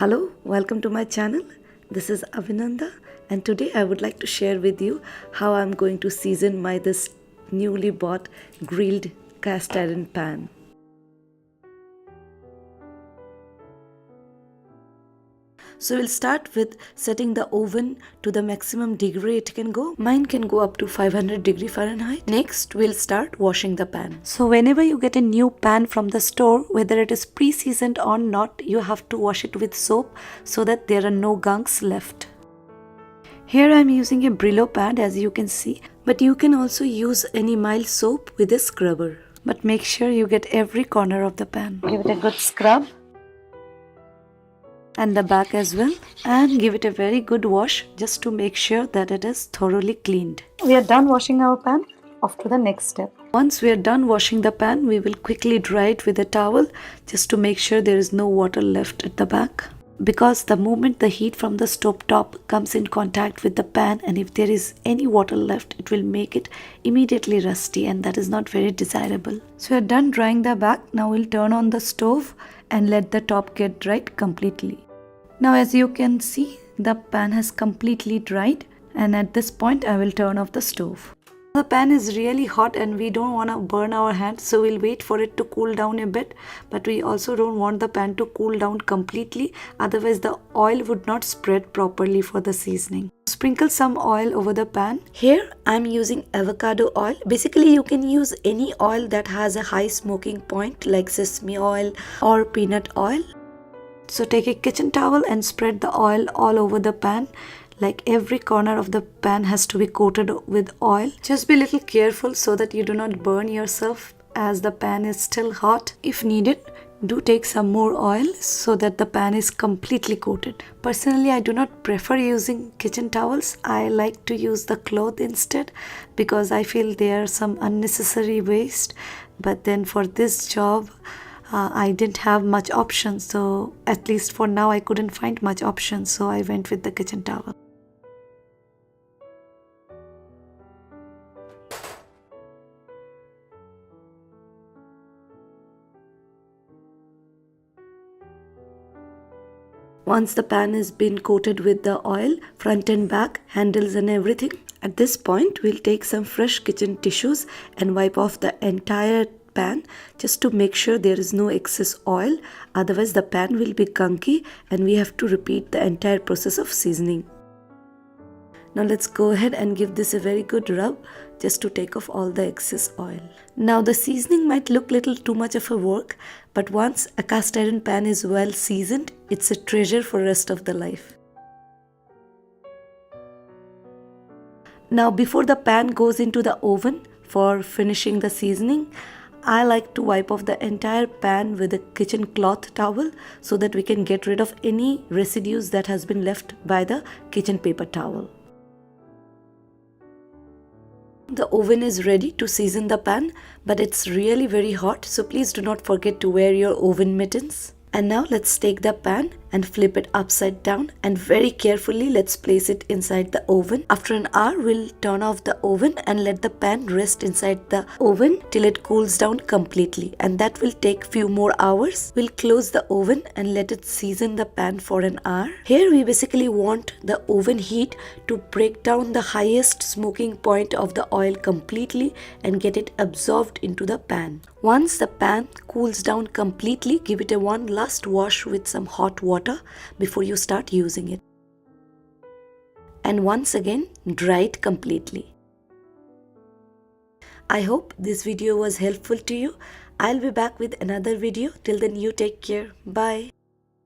Hello, welcome to my channel. This is Avinanda, and today I would like to share with you how I'm going to season my this newly bought grilled cast iron pan. So we'll start with setting the oven to the maximum degree it can go. Mine can go up to 500 degree Fahrenheit. Next, we'll start washing the pan. So whenever you get a new pan from the store, whether it is pre-seasoned or not, you have to wash it with soap so that there are no gunks left. Here I am using a Brillo pad, as you can see, but you can also use any mild soap with a scrubber. But make sure you get every corner of the pan. Give it a good scrub. And the back as well, and give it a very good wash just to make sure that it is thoroughly cleaned. We are done washing our pan. Off to the next step. Once we are done washing the pan, we will quickly dry it with a towel just to make sure there is no water left at the back. Because the moment the heat from the stove top comes in contact with the pan, and if there is any water left, it will make it immediately rusty, and that is not very desirable. So we are done drying the back. Now we'll turn on the stove and let the top get dried completely. Now as you can see, the pan has completely dried, and at this point I will turn off the stove. The pan is really hot and we don't want to burn our hands, so we'll wait for it to cool down a bit, but we also don't want the pan to cool down completely, otherwise the oil would not spread properly for the seasoning. Sprinkle some oil over the pan. Here I'm using avocado oil. Basically you can use any oil that has a high smoking point like sesame oil or peanut oil. So take a kitchen towel and spread the oil all over the pan. Like every corner of the pan has to be coated with oil. Just be a little careful so that you do not burn yourself, as the pan is still hot. If needed, do take some more oil so that the pan is completely coated. Personally, I do not prefer using kitchen towels. I like to use the cloth instead because I feel there are some unnecessary waste. But then for this job, I didn't have much options, so at least for now I couldn't find much options, so I went with the kitchen towel. Once the pan has been coated with the oil, front and back, handles and everything, at this point we'll take some fresh kitchen tissues and wipe off the entire pan just to make sure there is no excess oil, otherwise the pan will be gunky and we have to repeat the entire process of seasoning. Now let's go ahead and give this a very good rub just to take off all the excess oil. Now the seasoning might look little too much of a work, but once a cast iron pan is well seasoned, it's a treasure for rest of the life. Now before the pan goes into the oven for finishing the seasoning, I like to wipe off the entire pan with a kitchen cloth towel so that we can get rid of any residues that has been left by the kitchen paper towel. The oven is ready to season the pan, but it's really very hot, so please do not forget to wear your oven mittens. And now let's take the pan and flip it upside down, and very carefully let's place it inside the oven. After an hour, we'll turn off the oven and let the pan rest inside the oven till it cools down completely, and that will take few more hours. We'll close the oven and let it season the pan for an hour. Here we basically want the oven heat to break down the highest smoking point of the oil completely and get it absorbed into the pan. Once the pan cools down completely, give it a one last wash with some hot water before you start using it. And once again, dry it completely. I hope this video was helpful to you. I'll be back with another video. Till then, you take care. Bye.